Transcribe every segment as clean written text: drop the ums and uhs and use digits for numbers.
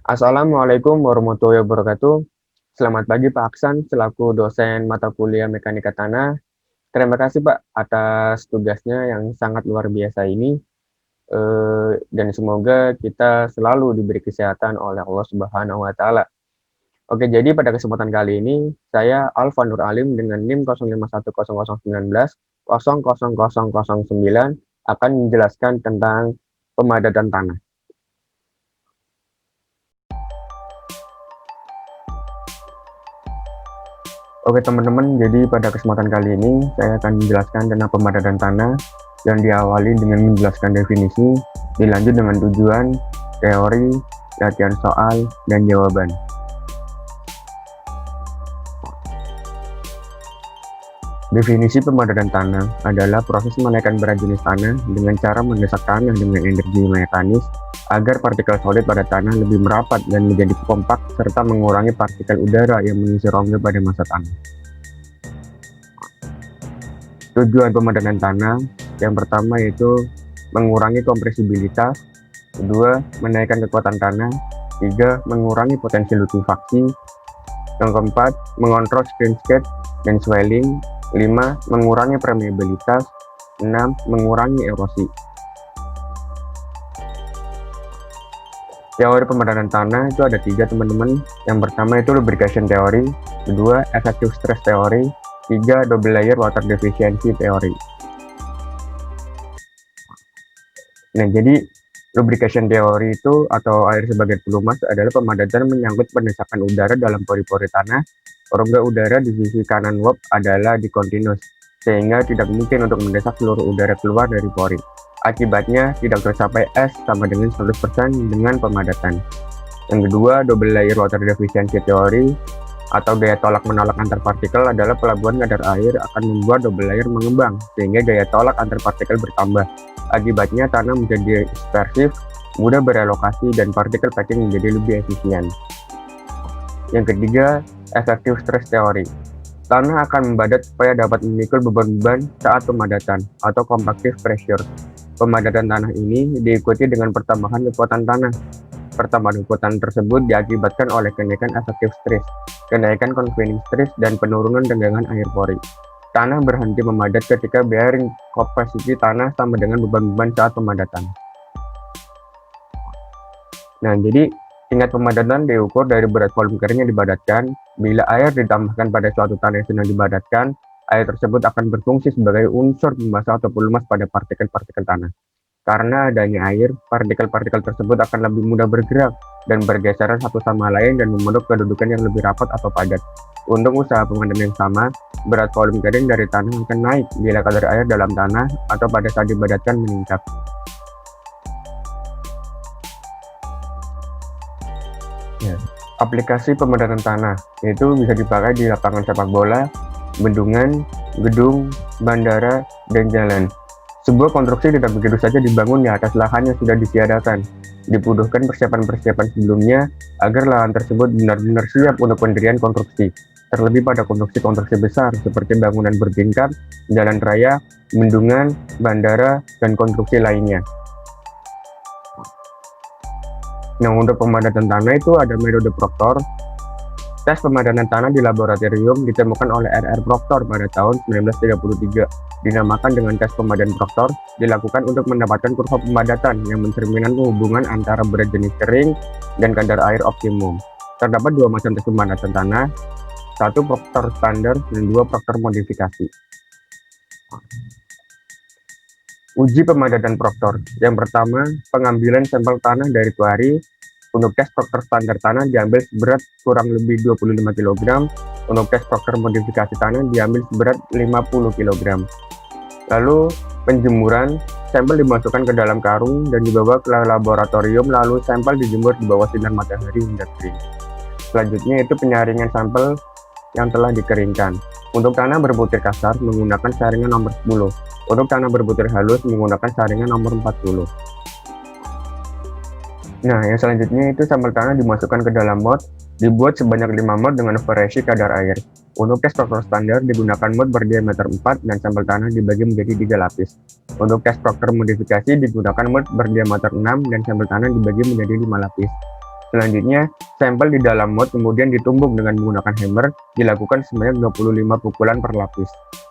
Assalamualaikum warahmatullahi wabarakatuh. Selamat pagi Pak Aksan, selaku dosen mata kuliah Mekanika Tanah. Terima kasih Pak atas tugasnya yang sangat luar biasa ini. Dan semoga kita selalu diberi kesehatan oleh Allah Subhanahu wa Ta'ala. Oke, jadi pada kesempatan kali ini saya Alfa Nur Alim dengan NIM 051019 akan menjelaskan tentang pemadatan tanah. Oke teman-teman, jadi pada kesempatan kali ini saya akan menjelaskan tentang pemadatan tanah yang diawali dengan menjelaskan definisi, dilanjut dengan tujuan, teori, latihan soal, dan jawaban. Definisi pemadatan tanah adalah proses menaikkan berat jenis tanah dengan cara mendesak tanah dengan energi mekanis agar partikel solid pada tanah lebih merapat dan menjadi kompak serta mengurangi partikel udara yang mengisi rongga pada massa tanah. Tujuan pemadatan tanah yang pertama yaitu mengurangi kompresibilitas, kedua menaikkan kekuatan tanah, tiga mengurangi potensi likuifaksi, yang keempat mengontrol screenskate dan swelling, 5. Mengurangi permeabilitas, 6. Mengurangi erosi. Teori pemadatan tanah itu ada 3 teman-teman. Yang pertama itu lubrication teori, kedua effective stress teori, 3. double layer water deficiency teori. Nah, jadi lubrication teori itu atau air sebagai pelumas adalah pemadatan menyangkut pendesakan udara dalam pori-pori tanah. Rongga udara di sisi kanan wap adalah discontinuous, sehingga tidak mungkin untuk mendesak seluruh udara keluar dari pori. Akibatnya, tidak tercapai S sama dengan 100% dengan pemadatan. Yang kedua, double layer water deficiency theory atau gaya tolak menolak antar partikel adalah pelabuhan kadar air akan membuat double layer mengembang, sehingga gaya tolak antar partikel bertambah. Akibatnya, tanah menjadi dispersif, mudah berelokasi, dan partikel packing menjadi lebih efisien. Yang ketiga, effective stress theory. Tanah akan membadat supaya dapat memikul beban-beban saat pemadatan atau compactive pressure. Pemadatan tanah ini diikuti dengan pertambahan kekuatan tanah. Pertambahan kekuatan tersebut diakibatkan oleh kenaikan effective stress, kenaikan confining stress, dan penurunan tegangan air pori. Tanah berhenti memadat ketika bearing capacity tanah sama dengan beban-beban saat pemadatan. Nah, jadi tingkat pemadatan diukur dari berat volume kering yang dibadatkan. Bila air ditambahkan pada suatu tanah yang sedang dibadatkan, air tersebut akan berfungsi sebagai unsur pembasah atau pelumas pada partikel-partikel tanah. Karena adanya air, partikel-partikel tersebut akan lebih mudah bergerak dan bergeseran satu sama lain dan membentuk kedudukan yang lebih rapat atau padat. Untuk usaha pemadatan yang sama, berat volume kering dari tanah akan naik bila kadar air dalam tanah atau pada saat dibadatkan meningkat. Ya. Aplikasi pemadatan tanah itu bisa dipakai di lapangan sepak bola, bendungan, gedung, bandara, dan jalan. Sebuah konstruksi tidak begitu saja dibangun di atas lahan yang sudah ditiadakan. Dibutuhkan persiapan-persiapan sebelumnya agar lahan tersebut benar-benar siap untuk pendirian konstruksi. Terlebih pada konstruksi-konstruksi besar seperti bangunan bertingkat, jalan raya, bendungan, bandara, dan konstruksi lainnya. Nah, untuk pemadatan tanah itu ada metode Proctor. Tes pemadatan tanah di laboratorium ditemukan oleh R.R. Proctor pada tahun 1933. Dinamakan dengan tes pemadatan Proctor, dilakukan untuk mendapatkan kurva pemadatan yang mencerminkan hubungan antara berat jenis kering dan kadar air optimum. Terdapat 2 macam tes pemadatan tanah, 1 Proctor standar dan 2 Proctor modifikasi. Uji pemadatan Proctor. Yang pertama, pengambilan sampel tanah dari kuari. Untuk tes Proctor standar tanah diambil seberat kurang lebih 25 kg. Untuk tes Proctor modifikasi tanah diambil seberat 50 kg. Lalu penjemuran, sampel dimasukkan ke dalam karung dan dibawa ke laboratorium, lalu sampel dijemur di bawah sinar matahari hingga kering. Selanjutnya itu penyaringan sampel yang telah dikeringkan. Untuk tanah berbutir kasar menggunakan saringan nomor 10. Untuk tanah berbutir halus menggunakan saringan nomor 40. Nah, yang selanjutnya itu sampel tanah dimasukkan ke dalam mod, dibuat sebanyak 5 mod dengan variasi kadar air. Untuk tes Proctor standar digunakan mod berdiameter 4 dan sampel tanah dibagi menjadi 3 lapis. Untuk tes Proctor modifikasi digunakan mod berdiameter 6 dan sampel tanah dibagi menjadi 5 lapis. Selanjutnya, sampel di dalam mode kemudian ditumbuk dengan menggunakan hammer, dilakukan sebanyak 25 pukulan per lapis.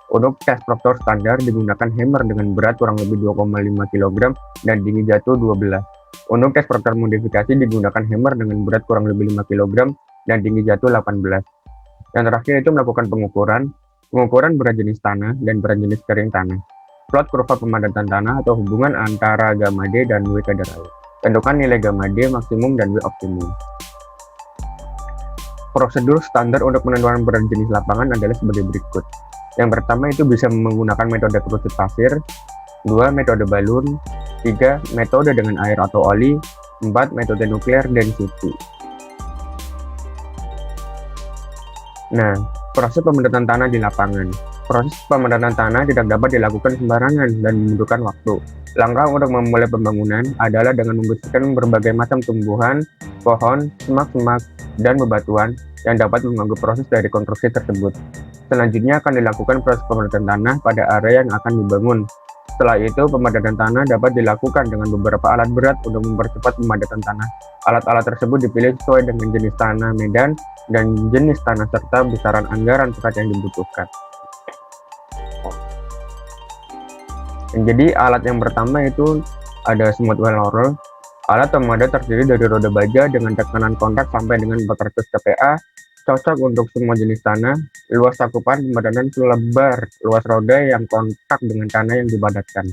Untuk tes proktor standar digunakan hammer dengan berat kurang lebih 2,5 kg dan tinggi jatuh 12. Untuk tes proktor modifikasi digunakan hammer dengan berat kurang lebih 5 kg dan tinggi jatuh 18. Yang terakhir itu melakukan pengukuran berat jenis tanah dan berat jenis kering tanah. Plot kurva pemadatan tanah atau hubungan antara gamma D dan W kadar air. Tentukan nilai gamma D maksimum dan W optimum. Prosedur standar untuk penentuan berat jenis lapangan adalah sebagai berikut. Yang pertama itu bisa menggunakan metode kerucut pasir, 2 metode balun, 3 metode dengan air atau oli, 4 metode nuklear density. Nah, proses pemadatan tanah di lapangan. Proses pemadatan tanah tidak dapat dilakukan sembarangan dan membutuhkan waktu. Langkah untuk memulai pembangunan adalah dengan membersihkan berbagai macam tumbuhan, pohon, semak-semak, dan bebatuan yang dapat mengganggu proses dari konstruksi tersebut. Selanjutnya akan dilakukan proses pemadatan tanah pada area yang akan dibangun. Setelah itu, pemadatan tanah dapat dilakukan dengan beberapa alat berat untuk mempercepat pemadatan tanah. Alat-alat tersebut dipilih sesuai dengan jenis tanah medan dan jenis tanah serta besaran anggaran pekat yang dibutuhkan. Jadi alat yang pertama itu ada smooth well roller. Alat pemadat terdiri dari roda baja dengan tekanan kontak sampai dengan 400 kPa, cocok untuk semua jenis tanah. Luas cakupan pemadatan selebar luas roda yang kontak dengan tanah yang dipadatkan.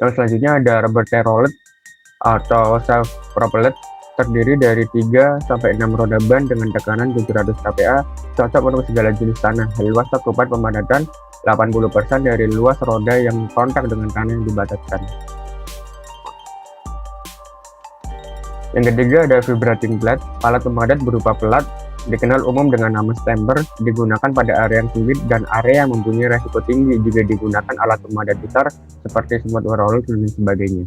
Yang selanjutnya ada rubber tail roller atau self propelled, terdiri dari 3-6 roda ban dengan tekanan 700 kPa, cocok untuk segala jenis tanah. Luas cakupan pemadatan 80% dari luas roda yang kontak dengan tanah yang dibataskan. Yang ketiga ada vibrating plate. Alat pemadat berupa pelat, dikenal umum dengan nama stamper, digunakan pada area yang sulit dan area yang mempunyai resiko tinggi jika digunakan alat pemadat besar seperti smooth roller dan sebagainya.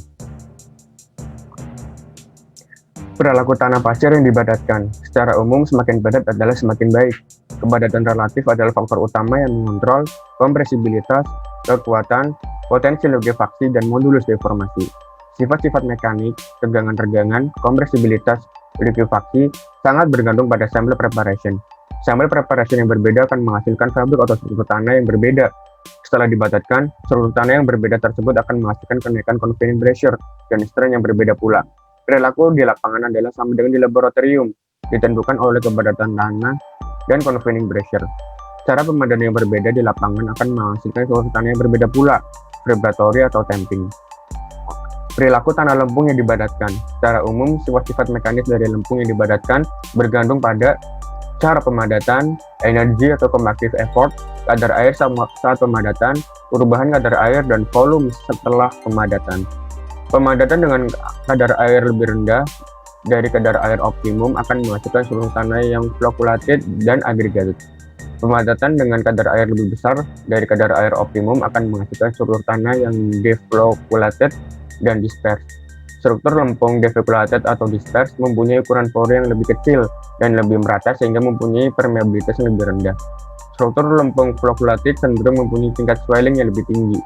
Perilaku tanah pasir yang dibadatkan. Secara umum semakin padat adalah semakin baik. Kepadatan relatif adalah faktor utama yang mengontrol kompresibilitas, kekuatan, potensi liquefaksi, dan modulus deformasi. Sifat-sifat mekanik, tegangan-regangan, kompresibilitas, liquefaksi sangat bergantung pada sampel preparation. Sampel preparation yang berbeda akan menghasilkan fabrik atau struktur tanah yang berbeda. Setelah dibadatkan, struktur tanah yang berbeda tersebut akan menghasilkan kenaikan confining pressure dan strain yang berbeda pula. Perilaku di lapangan adalah sama dengan di laboratorium, ditentukan oleh kepadatan tanah dan confining pressure. Cara pemadatan yang berbeda di lapangan akan menghasilkan struktur tanah yang berbeda pula, vibratory atau tamping. Perilaku tanah lempung yang dibadatkan. Secara umum, sifat-sifat mekanis dari lempung yang dibadatkan bergantung pada cara pemadatan, energi atau convective effort, kadar air saat pemadatan, perubahan kadar air dan volume setelah pemadatan. Pemadatan dengan kadar air lebih rendah dari kadar air optimum akan menghasilkan struktur tanah yang flocculated dan aggregated. Pemadatan dengan kadar air lebih besar dari kadar air optimum akan menghasilkan struktur tanah yang deflocculated dan dispersed. Struktur lempung deflocculated atau dispersed mempunyai ukuran pori yang lebih kecil dan lebih merata sehingga mempunyai permeabilitas yang lebih rendah. Struktur lempung flocculated cenderung mempunyai tingkat swelling yang lebih tinggi.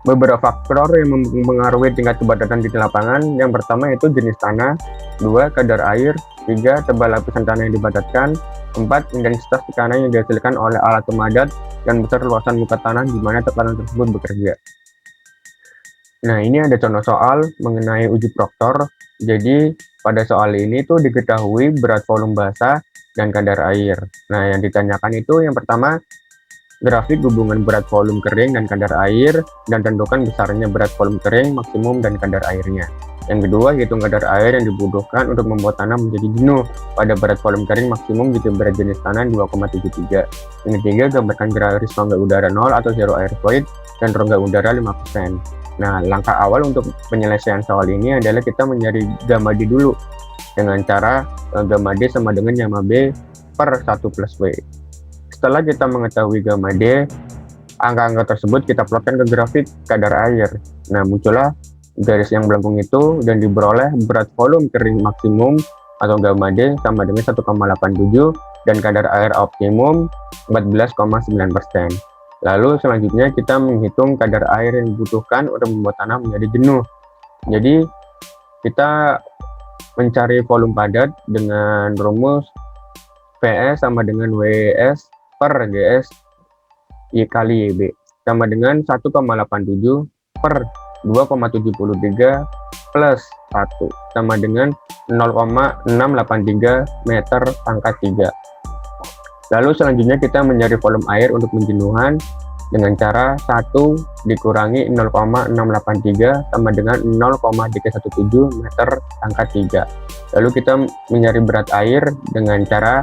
Beberapa faktor yang mempengaruhi tingkat kepadatan di lapangan. Yang pertama itu jenis tanah, 2 kadar air, 3 tebal lapisan tanah yang dipadatkan, 4 intensitas tekanan yang dihasilkan oleh alat pemadat, dan besar luasan muka tanah di mana tekanan tersebut bekerja. Nah, ini ada contoh soal mengenai uji proktor. Jadi pada soal ini tuh diketahui berat volume basah dan kadar air. Nah, yang ditanyakan itu yang pertama, grafik hubungan berat volume kering dan kadar air, dan tentukan besarnya berat volume kering maksimum dan kadar airnya. Yang kedua, hitung kadar air yang dibutuhkan untuk membuat tanah menjadi jenuh pada berat volume kering maksimum jika berat jenis tanah 2,73. Yang ketiga, gambarkan garis rongga udara 0 atau zero air void dan rongga udara 5%. Nah, langkah awal untuk penyelesaian soal ini adalah kita mencari gamma D dulu dengan cara gamma D sama dengan gamma B per 1 plus W. Setelah kita mengetahui gamma D, angka-angka tersebut kita plotkan ke grafik kadar air. Nah, muncullah garis yang melengkung itu dan diperoleh berat volume kering maksimum atau gamma D sama dengan 1,87 dan kadar air optimum 14,9%. Lalu selanjutnya kita menghitung kadar air yang dibutuhkan untuk membuat tanah menjadi jenuh. Jadi kita mencari volume padat dengan rumus VS sama dengan WS per GS Y kali YB sama dengan 1,87 per 2,73 plus 1 sama dengan 0,683 meter pangkat 3. Lalu selanjutnya kita mencari volume air untuk penjenuhan dengan cara 1 dikurangi 0,683 sama dengan 0,317 meter pangkat 3. Lalu kita mencari berat air dengan cara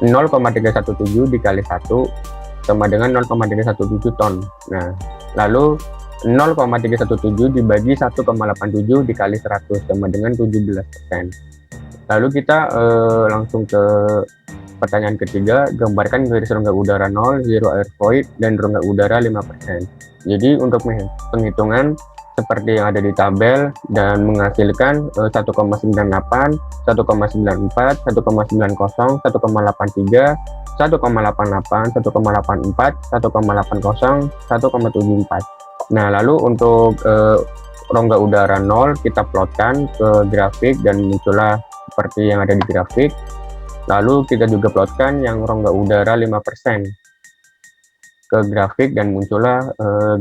0,317 dikali 1 sama dengan 0,317 ton. Nah, lalu 0,317 dibagi 1,87 dikali 100 sama dengan 17%. Lalu kita langsung ke pertanyaan ketiga, gambarkan garis rongga udara 0, zero air void, dan rongga udara 5%. Jadi untuk penghitungan seperti yang ada di tabel dan menghasilkan 1,98, 1,94, 1,90, 1,83, 1,88, 1,88, 1,84, 1,80, 1,74. Nah, lalu untuk rongga udara 0 kita plotkan ke grafik dan muncullah seperti yang ada di grafik. Lalu kita juga plotkan yang rongga udara 5% ke grafik dan muncullah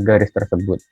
garis tersebut.